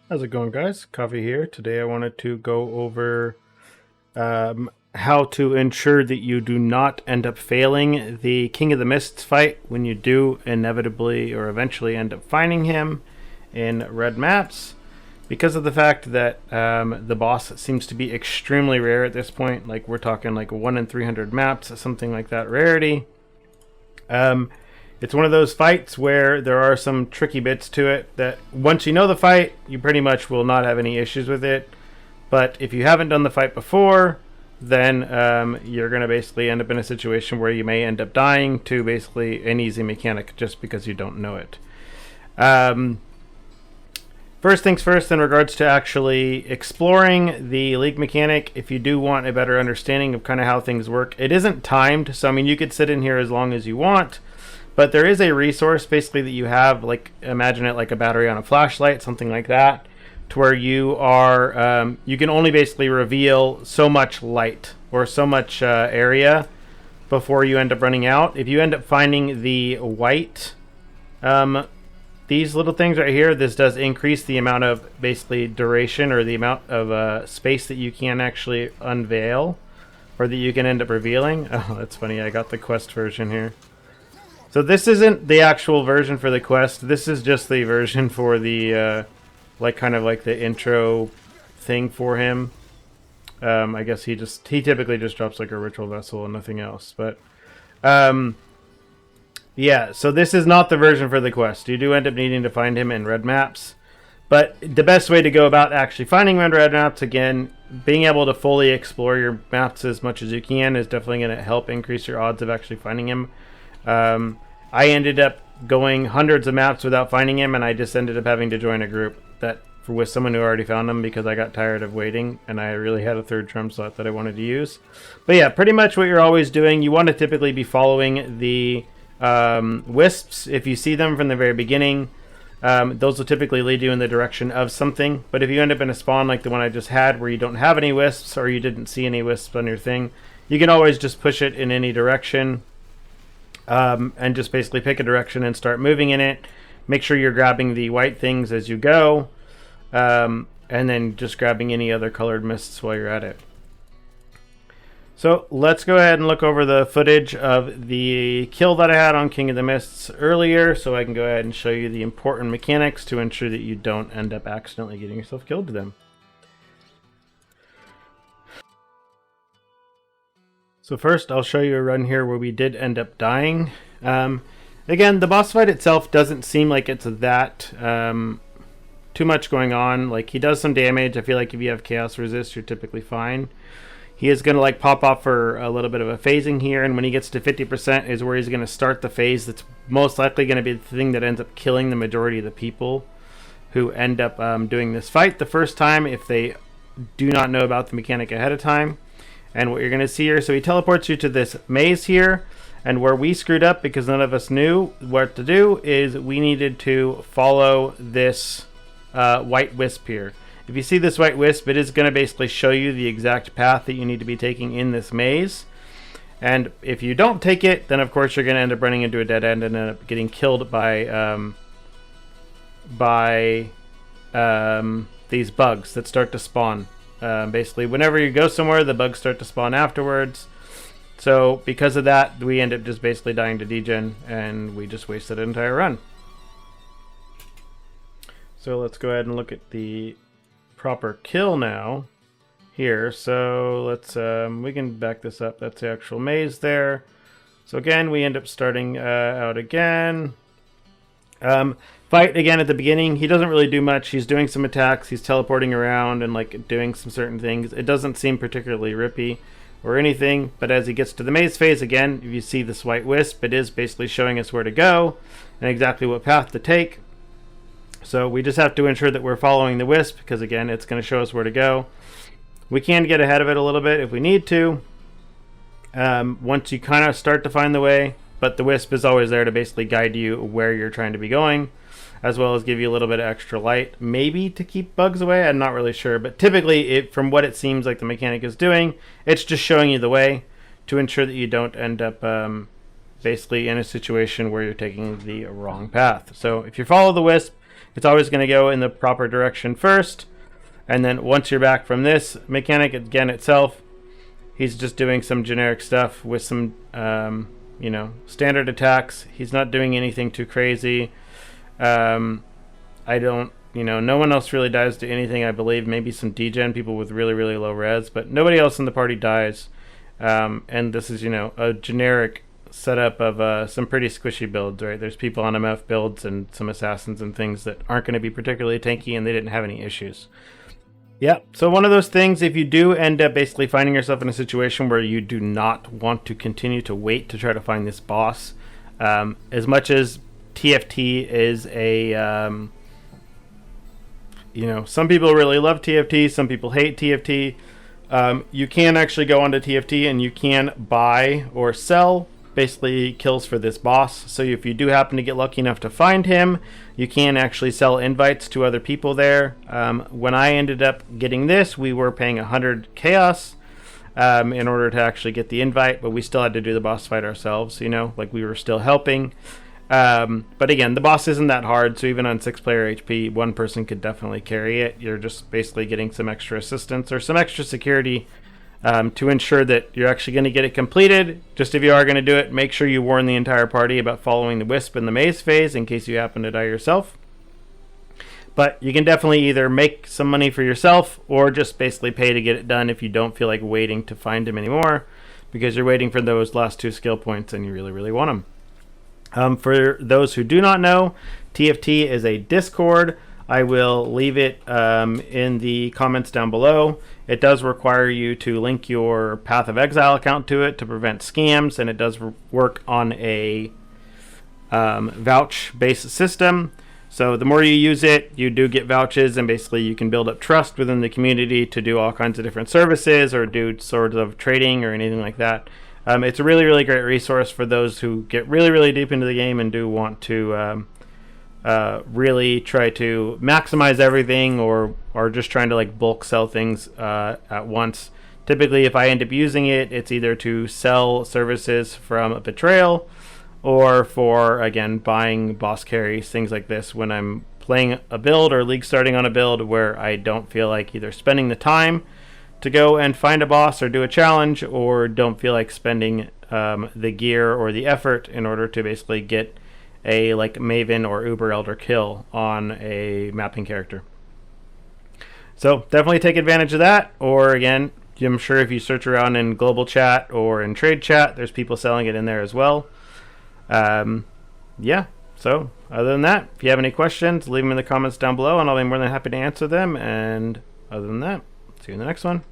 How's it going, guys? Coffee here. Today I wanted to go over how to ensure that you do not end up failing the King of the Mists fight when you do inevitably or eventually end up finding him in red maps, because of the fact that the boss seems to be extremely rare at this point. Like, we're talking like 1 in 300 maps, something like that rarity. It's one of those fights where there are some tricky bits to it that once you know the fight, you pretty much will not have any issues with it. But if you haven't done the fight before, then you're going to basically end up in a situation where you may end up dying to basically an easy mechanic just because you don't know it. First things first, in regards to actually exploring the League mechanic, if you do want a better understanding of kind of how things work, it isn't timed. So, I mean, you could sit in here as long as you want. But there is a resource basically that you have, like, imagine it like a battery on a flashlight, something like that, to where you are, you can only basically reveal so much light or so much area before you end up running out. If you end up finding the white, these little things right here, this does increase the amount of basically duration or the amount of space that you can actually unveil or that you can end up revealing. Oh, that's funny. I got the quest version here. So this isn't the actual version for the quest. This is just the version for the, like, kind of like the intro thing for him. I guess he typically just drops like a ritual vessel and nothing else. But, yeah, so this is not the version for the quest. You do end up needing to find him in red maps. But the best way to go about actually finding him in red maps, again, being able to fully explore your maps as much as you can is definitely going to help increase your odds of actually finding him. I ended up going hundreds of maps without finding him, and I just ended up having to join a group with someone who already found him because I got tired of waiting, and I really had a third trim slot that I wanted to use. But yeah, pretty much what you're always doing, you want to typically be following the wisps. If you see them from the very beginning, those will typically lead you in the direction of something. But if you end up in a spawn like the one I just had where you don't have any wisps or you didn't see any wisps on your thing, you can always just push it in any direction. And just basically pick a direction and start moving in it. Make sure you're grabbing the white things as you go, and then just grabbing any other colored mists while you're at it. So let's go ahead and look over the footage of the kill that I had on King of the Mists earlier, so I can go ahead and show you the important mechanics to ensure that you don't end up accidentally getting yourself killed to them. So first, I'll show you a run here where we did end up dying. Again, the boss fight itself doesn't seem like it's that too much going on. Like, he does some damage. I feel like if you have Chaos Resist, you're typically fine. He is going to like pop off for a little bit of a phasing here, and when he gets to 50% is where he's going to start the phase that's most likely going to be the thing that ends up killing the majority of the people who end up doing this fight the first time if they do not know about the mechanic ahead of time. And what you're going to see here, so he teleports you to this maze here, and where we screwed up because none of us knew what to do is we needed to follow this white wisp here. If you see this white wisp, it is going to basically show you the exact path that you need to be taking in this maze. And if you don't take it, then of course you're going to end up running into a dead end and end up getting killed by these bugs that start to spawn. Basically, whenever you go somewhere, the bugs start to spawn afterwards. So, because of that, we end up just basically dying to degen, and we just wasted an entire run. So, let's go ahead and look at the proper kill now. Here, so let's, we can back this up. That's the actual maze there. So, again, we end up starting out again. Fight again at the beginning. He doesn't really do much. He's doing some attacks. He's teleporting around and like doing some certain things. It doesn't seem particularly rippy or anything, but as he gets to the maze phase again, if you see this white wisp, it is basically showing us where to go and exactly what path to take. So we just have to ensure that we're following the wisp because again, it's going to show us where to go. We can get ahead of it a little bit if we need to. Once you kind of start to find the way, but the wisp is always there to basically guide you where you're trying to be going, as well as give you a little bit of extra light, maybe to keep bugs away. I'm not really sure, but typically, from what it seems like the mechanic is doing, it's just showing you the way to ensure that you don't end up basically in a situation where you're taking the wrong path. So if you follow the wisp, It's always going to go in the proper direction first, and then once you're back from this mechanic again itself, he's just doing some generic stuff with some you know, standard attacks. He's not doing anything too crazy. I don't, you know, no one else really dies to anything, I believe. Maybe some degen people with really, really low res, but nobody else in the party dies. And this is, you know, a generic setup of some pretty squishy builds, right? There's people on MF builds and some assassins and things that aren't going to be particularly tanky, and they didn't have any issues. Yeah, so one of those things, if you do end up basically finding yourself in a situation where you do not want to continue to wait to try to find this boss, as much as TFT is a, you know, some people really love TFT, some people hate TFT. You can actually go onto TFT and you can buy or sell basically kills for this boss. So if you do happen to get lucky enough to find him, you can actually sell invites to other people there. When I ended up getting this, we were paying 100 chaos in order to actually get the invite, but we still had to do the boss fight ourselves, you know, like we were still helping. But again, the boss isn't that hard, so even on 6-player HP, one person could definitely carry it. You're just basically getting some extra assistance or some extra security to ensure that you're actually going to get it completed. Just if you are going to do it, make sure you warn the entire party about following the wisp and the maze phase in case you happen to die yourself. But you can definitely either make some money for yourself or just basically pay to get it done if you don't feel like waiting to find him anymore, because you're waiting for those last 2 skill points and you really, really want them. For those who do not know, TFT is a Discord. I will leave it in the comments down below. It does require you to link your Path of Exile account to it to prevent scams, and it does work on a vouch-based system. So the more you use it, you do get vouches, and basically you can build up trust within the community to do all kinds of different services or do sort of trading or anything like that. It's a really, really great resource for those who get really, really deep into the game and do want to really try to maximize everything, or just trying to like bulk sell things at once. Typically, if I end up using it, it's either to sell services from Betrayal or for, again, buying boss carries, things like this, when I'm playing a build or league starting on a build where I don't feel like either spending the time to go and find a boss or do a challenge, or don't feel like spending the gear or the effort in order to basically get a like Maven or Uber Elder kill on a mapping character. So definitely take advantage of that. Or again, I'm sure if you search around in global chat or in trade chat, there's people selling it in there as well. Yeah, so other than that, if you have any questions, leave them in the comments down below and I'll be more than happy to answer them. And other than that, see you in the next one.